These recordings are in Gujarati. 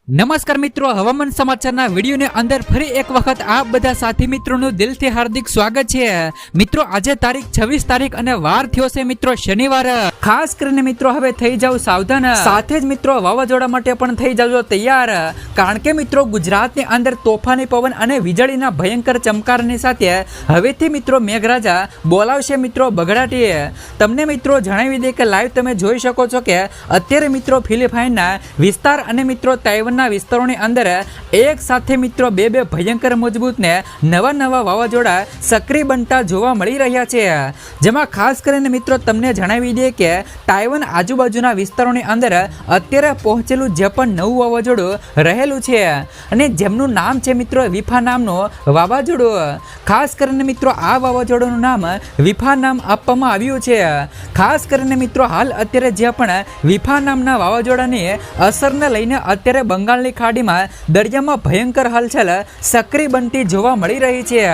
નમસ્કાર મિત્રો, હવામાન સમાચારના વિડીયોની અંદર ફરી એક વખત આપ બધા સાથી મિત્રોનું દિલથી હાર્દિક સ્વાગત છે. મિત્રો આજે તારીખ 26 તારીખ અને વાર થયો છે મિત્રો શનિવાર. ખાસ કરીને મિત્રો હવે થઈ જાવ સાવધાન, સાથે જ મિત્રો વાવાઝોડા માટે પણ થઈ જાવ તૈયાર, કારણ કે મિત્રો ગુજરાતની અંદર તોફાની પવન અને વીજળીના ભયંકર ચમકારની સાથે હવેથી મિત્રો મેઘરાજા બોલાવશે મિત્રો બગડાટી. તમને મિત્રો જણાવી દે કે લાઈવ તમે જોઈ શકો છો કે અત્યારે મિત્રો ફિલિપાઈનના વિસ્તાર અને મિત્રો તાઇવાનના વિસ્તારોની અંદર એક સાથે મિત્રો બે ભયંકર મજબૂત ને નવા વાવાઝોડા સક્રિય બનતા જોવા મળી રહ્યા છે. જેમાં ખાસ કરીને મિત્રો તમને જણાવી દે કે તાઇવાન આજુબાજુના વિસ્તારોની અંદર અત્યારે પહોંચેલું જે પણ નવું વાવાઝોડું રહેલું છે અને જેમનું નામ છે મિત્રો વિફા નામનું વાવાઝોડું. ખાસ કરીને મિત્રો આ વાવાઝોડાનું નામ વિફા નામ આપવામાં આવ્યું છે. ખાસ કરીને મિત્રો હાલ અત્યારે જે પણ વિફા નામના વાવાઝોડાની અસરને લઈને અત્યારે બંગાળની ખાડીમાં દરિયામાં ભયંકર હલચલ સક્રિય બનતી જોવા મળી રહી છે.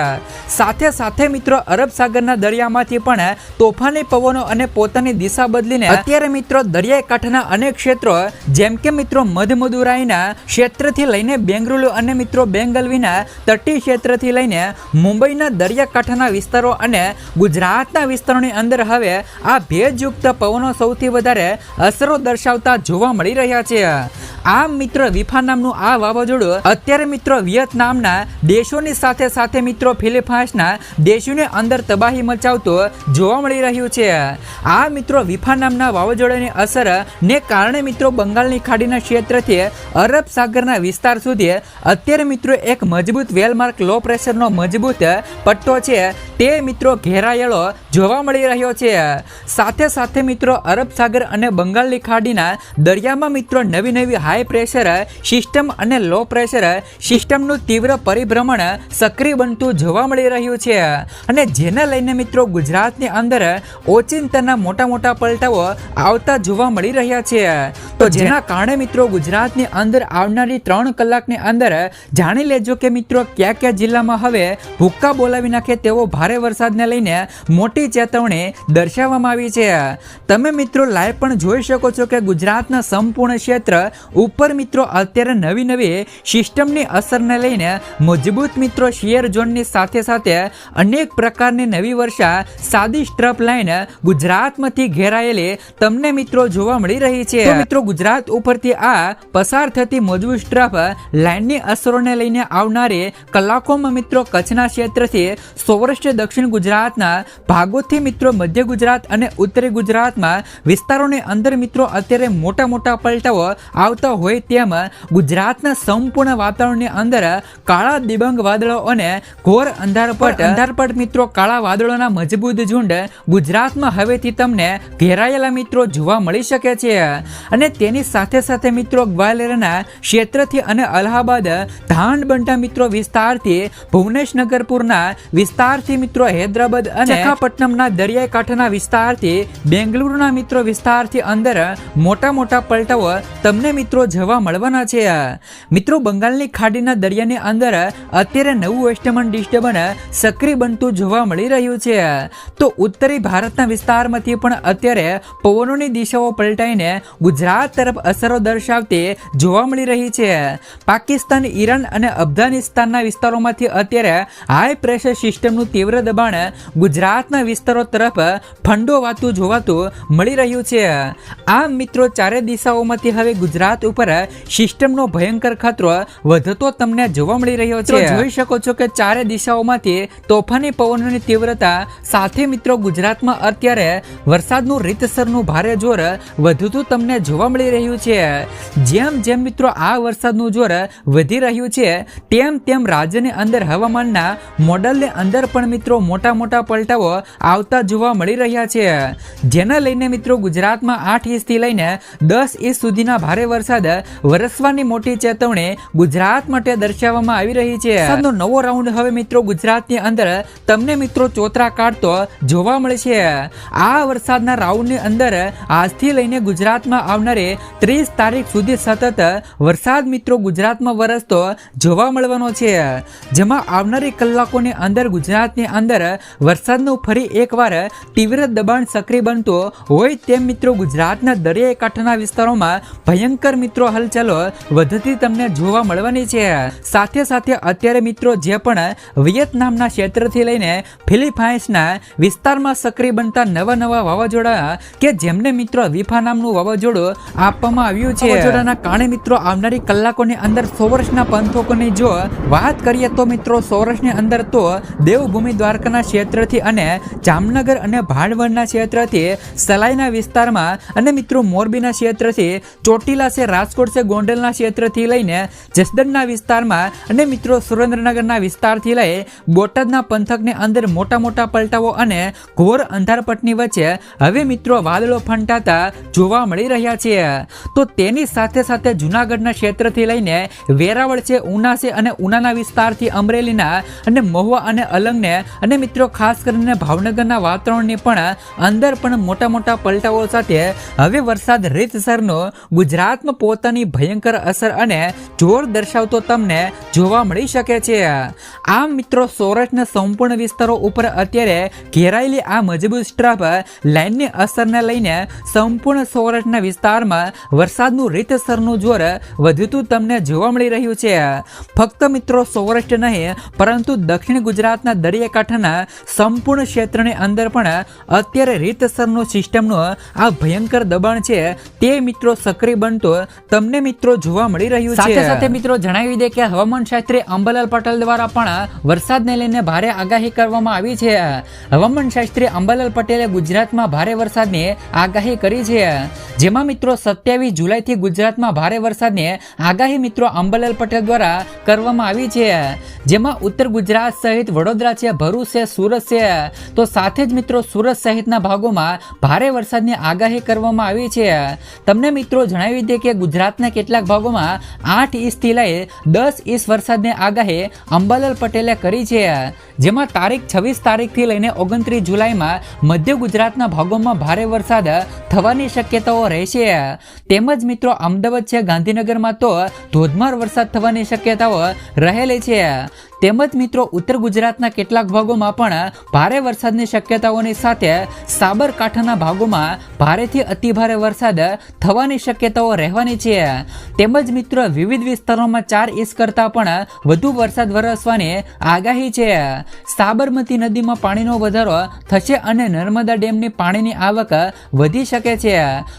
સાથે મિત્રો અરબ સાગરના દરિયામાંથી પણ તોફાની પવનો અને પોતાની દિશા બદલીને અત્યારે મિત્રો દરિયાઈ કાંઠાના અનેક ક્ષેત્રો જેમ કે મિત્રો મધમદુરાઈના ક્ષેત્રથી લઈને બેંગલુરુ અને મિત્રો બેંગલવીના તટીય ક્ષેત્રથી લઈને મુંબઈના દરિયાકાંઠાના વિસ્તારો અને ગુજરાતના વિસ્તારોની અંદર હવે આ ભેજયુક્ત પવનો સૌથી વધારે અસરો દર્શાવતા જોવા મળી રહ્યા છે. આમ મિત્રો વિફા નામનું આ વાવાઝોડું અત્યારે મિત્રો વિયેતનામના દેશોની સાથે મિત્રો ફિલિપાઈન્સના દેશોની અંદર તબાહી મચાવતું જોવા મળી રહ્યું છે. આ મિત્રો વિફા નામના વાવાઝોડાની અસર ને કારણે મિત્રો બંગાળની ખાડીના ક્ષેત્રથી અરબ સાગરના વિસ્તાર સુધી અત્યારે મિત્રો એક મજબૂત વેલમાર્ક લો પ્રેશરનો મજબૂત પટ્ટો છે તે મિત્રો ઘેરાયેલો જોવા મળી રહ્યો છે. સાથે મિત્રો અરબ સાગર અને બંગાળની ખાડીના દરિયામાં મિત્રો નવી હાઈ પ્રેશર સિસ્ટમ અને લો પ્રેશર સિસ્ટમનું તીવ્ર પરિભ્રમણ સક્રિય બનતું જોવા મળી રહ્યું છે અને જેને લઈને મિત્રો ગુજરાતની અંદર ઓચિંતાના મોટા પલટાઓ આવતા જોવા મળી રહ્યા છે. તો જેના કારણે મિત્રો ગુજરાતની અંદર આવનારી 3 કલાકની અંદર જાણી લેજો કે મિત્રો કયા જિલ્લામાં હવે ભૂક્કા બોલાવી નાખે તેવો ભારે વરસાદને લઈને મોટી ચેતવણી દર્શાવવામાં આવી છે. તમે મિત્રો લાઈવ પણ જોઈ શકો છો કે ગુજરાતના સંપૂર્ણ ક્ષેત્ર ઉપર મિત્રો અત્યારે નવી સિસ્ટમની અસરને લઈને મજબૂત મિત્રો શિયર ઝોનની સાથે અનેક પ્રકારની નવી વર્ષા સાદી સ્ટ્રપ લાઈન ગુજરાતમાંથી ઘેરાયેલી તમને મિત્રો જોવા મળી રહી છે. તો મિત્રો ગુજરાત ઉપરથી આ પસાર થતી મજબૂત સ્ટ્રપ લાઈનની અસરોને લઈને આવનારી કલાકોમાં મિત્રો કચ્છના ક્ષેત્રથી સૌરાષ્ટ્ર દક્ષિણ ગુજરાતના ભાગોથી મિત્રો મધ્ય ગુજરાત અને ઉત્તરી ગુજરાતમાં વિસ્તારોની અંદર મિત્રો અત્યારે મોટા પલટાઓ આવતા હોય તેમ ગુજરાતના સંપૂર્ણ વાતાવરણની અંદર કાળા દિબંગ વાદળો અને ઘોર અંધારપટ મિત્રો કાળા વાદળોના મજબૂત ઝુંડ ગુજરાતમાં હવેથી તમને ઘેરાયેલા મિત્રો જોવા મળી શકે છે. અને તેની સાથે મિત્રો ગ્વાલિયરના ક્ષેત્રથી અને અલ્હાબાદ ધાનબંટા મિત્રો વિસ્તારથી ભુવનેશ્વરપુરના વિસ્તારથી મિત્રો હૈદરાબાદ અને વિશાખાપટ્ટનમના દરિયાઈ કાંઠાના વિસ્તારથી બેંગલુરુના મિત્રો વિસ્તારથી અંદર મોટા પલટાઓ તમને મિત્રો જોવા મળવાના છે. મિત્રો બંગાળની ખાડીના દરિયાની અંદર અત્યારે નવું વેસ્ટર્ન ડિસ્ટર્બન્સ સક્રિય બનતું જોવા મળી રહ્યું છે. તો ઉત્તરી ભારતના વિસ્તારમાંથી પણ અત્યારે પવનોની દિશાઓ પલટાઈને ગુજરાત તરફ અસરો દર્શાવતી જોવા મળી રહી છે. પાકિસ્તાન, ઈરાન અને અફઘાનિસ્તાનના વિસ્તારોમાંથી અત્યારે હાઈ પ્રેશર સિસ્ટમનું તીવ્ર દબાણ ગુજરાતના વિસ્તારો તરફ ફંડોવાતું જોવાતું મળી રહ્યું છે. આમ મિત્રો ચારે દિશાઓમાંથી હવે ગુજરાત ઉપર સિસ્ટમનો ભયંકર ખતરો વધતો તમને જોવા મળી રહ્યો છે. જોઈ શકો છો કે ચારે દિશાઓમાંથી તોફાની પવનોની તીવ્રતા સાથે મિત્રો ગુજરાતમાં અત્યારે વરસાદનું રીતસરનું ભારે જોર વધતું તમને જોવા મળી રહ્યું છે. જેમ મિત્રો આ વરસાદનું જોર વધી રહ્યું છે તેમ રાજ્યની અંદર હવામાનના મોડલની અંદર પણ મિત્રો મોટા પલટાઓ આવતા જોવા મળી રહ્યા છે. જેના લઈને મિત્રો ગુજરાતમાં 8 ઇંચથી લઈને 10 ઇંચ સુધીના ભારે વરસાદ વરસવાની મોટી ચેતવણી ગુજરાત માટે દર્શાવવામાં આવી રહી છે. વરસાદનો નવો રાઉન્ડ હવે મિત્રો ગુજરાતની અંદર તમને મિત્રો ચોતરા કાઢતો જોવા મળશે. આ વરસાદના રાઉન્ડની અંદર આજથી લઈને ગુજરાતમાં આવનારી 30 તારીખ સુધી સતત વરસાદ મિત્રો ગુજરાતમાં વરસતો જોવા મળવાનો છે. જેમાં આવનારી કલાકોની અંદર ગુજરાતની અંદર વરસાદનું ફરી એકવાર તીવ્ર દબાણ સક્રિય બનતો હોય તેમ મિત્રો ગુજરાતના દરિયાઈ કાંઠાના વિસ્તારોમાં ભયંકર મિત્રો હલચલો વધતી તમને જોવા મળવાની છે। સાથે સાથે અત્યારે મિત્રો જે પણ વિયેતનામના ક્ષેત્રથી લઈને ફિલિપાઇન્સના વિસ્તારમાં સક્રિય બનતા નવા વાવાઝોડા કે જેમને મિત્રો વિફા નામનું વાવાઝોડું આપવામાં આવ્યું છે। વાવાઝોડાના કારણે મિત્રો આવનારી કલાકોની અંદર સૌરાષ્ટ્રના પંથકોની જો વાત કરીએ તો મિત્રો સૌરાષ્ટ્રની અંદર તો દેવભૂમિ દ્વારકાના ક્ષેત્રથી અને જામનગર અને ભાણવડના ક્ષેત્રથી સલાઈના વિસ્તારમાં અને મિત્રો મોરબીના ક્ષેત્રથી ચોટીલા છે, રાજકોટ છે, ગોંડલના ક્ષેત્રથી લઈને જસદણના વિસ્તારમાં અને મિત્રો સુરેન્દ્રનગરના વિસ્તારથી લઈ બોટાદના પંથકની અંદર મોટા પલટાઓ અને ઘોર અંધારપટની વચ્ચે હવે મિત્રો વાદળો ફંટાતા જોવા મળી રહ્યા છે। તો તેની સાથે સાથે જૂનાગઢના ક્ષેત્રથી લઈને વેરાવળ છે, ઉના છે અને ઉનાના વિસ્તારથી અમરેલીના અને મહુવા અને અલંગને અને મિત્રો ખાસ કરીને ભાવનગરના વાતાવરણની પણ અંદર પણ મોટા પલટાઓ સાથે હવે વરસાદ રીતસરનો ગુજરાતમાં પોતાની ભયંકર અસર અને જોર દર્શાવતો તમને જોવા મળી શકે છે। આમ મિત્રો સૌરાષ્ટ્રના સંપૂર્ણ વિસ્તારો ઉપર અત્યારે ઘેરાયેલી આ મજબૂત સ્ટ્રફ લાઇનની અસરને લઈને સંપૂર્ણ સૌરાષ્ટ્રના વિસ્તારમાં વરસાદનું રીતસરનું જોર વધતું તમને જોવા મળી રહ્યું છે। ફક્ત મિત્રો સૌરાષ્ટ્ર નહીં પરંતુ દક્ષિણ ગુજરાતના દરિયાકાંઠાના સંપૂર્ણ ક્ષેત્રની અંદર પણ અત્યારે રીતસરનું સિસ્ટમનું આ ભયંકર દબાણ છે તે મિત્રો સક્રિય બનતો તમને મિત્રો જોવા મળી રહ્યું છે। સાથે સાથે મિત્રો જણાવી દે કે હવામાન શાસ્ત્રી અંબાલાલ પટેલ દ્વારા પણ વરસાદને લઈને ભારે આગાહી કરવામાં આવી છે। હવામાન શાસ્ત્રી અંબાલાલ પટેલે ગુજરાતમાં ભારે વરસાદની આગાહી કરી છે, જેમાં મિત્રો 27 જુલાઈથી ગુજરાતમાં ભારે વરસાદની આગાહી મિત્રો અંબાલાલ પટેલ દ્વારા કરવામાં આવી છે, જેમાં ઉત્તર ગુજરાત સહિત વડોદરા છે, ભરૂચ છે, સુરત છે, તો સાથે જ મિત્રો સુરત સહિતના ભાગોમાં ભારે વરસાદની આગાહી કરવામાં આવી છે। તમને મિત્રો જણાવી દે કે ગુજરાતના કેટલાક ભાગોમાં 8 ઇંચથી લઈ 10 ઇંચ વરસાદની આગાહી અંબાલાલ પટેલે કરી છે, જેમાં તારીખ 26 તારીખથી લઈને 29 જુલાઈમાં મધ્ય ગુજરાતના ભાગોમાં ભારે વરસાદ થવાની શક્યતાઓ રહેશે। તેમજ મિત્રો અમદાવાદ છે, ગાંધીનગરમાં તો ધોધમાર વરસાદ થવાની શક્યતાઓ રહેલી છે। તેમજ મિત્રો ઉત્તર ગુજરાતના કેટલાક ભાગોમાં પણ ભારે વરસાદની શક્યતાઓની સાથે સાબરકાંઠાના ભાગોમાં ભારેથી અતિભારે વરસાદ થવાની શક્યતાઓ રહેવાની છે। તેમજ મિત્રો વિવિધ વિસ્તારોમાં 4 ઇંચ કરતાં પણ વધુ વરસાદ વરસવાની આગાહી છે। સાબરમતી નદીમાં પાણીનો વધારો થશે અને નર્મદા ડેમની પાણીની આવક વધી શકે છે।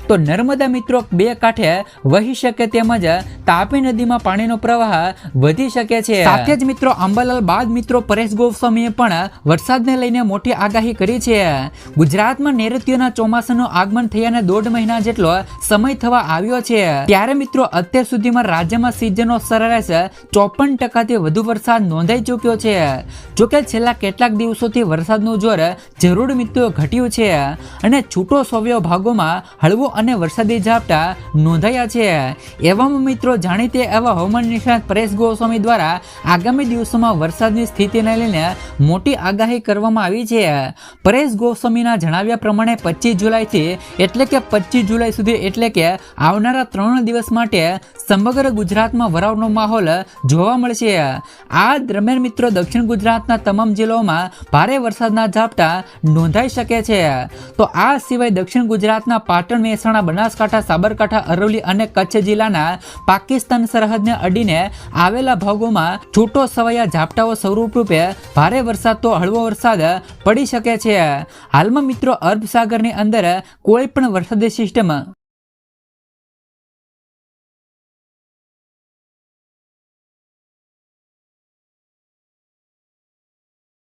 તો નર્મદા મિત્રો 2 કાંઠે વહી શકે તેમજ તાપી નદીમાં પાણીનો પ્રવાહ વધી શકે છે। સાથે જ મિત્રો અંબાલાલ બાદ મિત્રો પરેશ ગોસ્વામીએ પણ વરસાદને લઈને મોટી આગાહી કરી છે। ગુજરાતમાં નૈઋત્યના ચોમાસાનું આગમન થયાને 1.5 મહિના જેટલો સમય થવા આવ્યો છે, ત્યારે મિત્રો અત્યાર સુધીમાં રાજ્યમાં સિઝનનો સરેરાશ 54% વધુ વરસાદ નોંધાઈ ચૂક્યો છે। જોકે છેલ્લા કેટલાક દિવસોથી વરસાદનું જોર જરૂર મિત્રો ઘટ્યું છે અને છૂટો છવાયા ભાગોમાં હળવો અને વરસાદી ઝાપટા નોંધાયા છે। એવામાં મિત્રો જાણીતે એવા હવામાન નિષ્ણાત પરેશ ગોસ્વામી દ્વારા આગામી દિવસોમાં વરસાદની સ્થિતિને લઈને મોટી આગાહી કરવામાં આવી છે। પરેશ ગોસ્વામીના જણાવ્યા પ્રમાણે 25 જુલાઈથી એટલે કે 25 જુલાઈ સુધી એટલે કે આવનારા 3 દિવસ માટે સમગ્ર ગુજરાતમાં વરાળનો માહોલ જોવા મળશે। આ દરમિયાન મિત્રો દક્ષિણ ગુજરાતના તમામ જિલ્લાઓમાં ભારે વરસાદના ઝાપટા નોંધાઈ શકે છે। તો આ સિવાય દક્ષિણ ગુજરાતના પાટણ, મહેસાણા, બનાસકાંઠા, સાબરકાંઠા, અરવલ્લી અને કચ્છ જિલ્લાના પાકિસ્તાન સરહદને અડીને આવેલા ભાગોમાં છૂટો છવાયા ઝાપટાઓ સ્વરૂપરૂપે ભારે વરસાદ તો હળવો વરસાદ પડી શકે છે। હાલમાં મિત્રો અરબ સાગરની અંદર કોઈ પણ વરસાદી સિસ્ટમ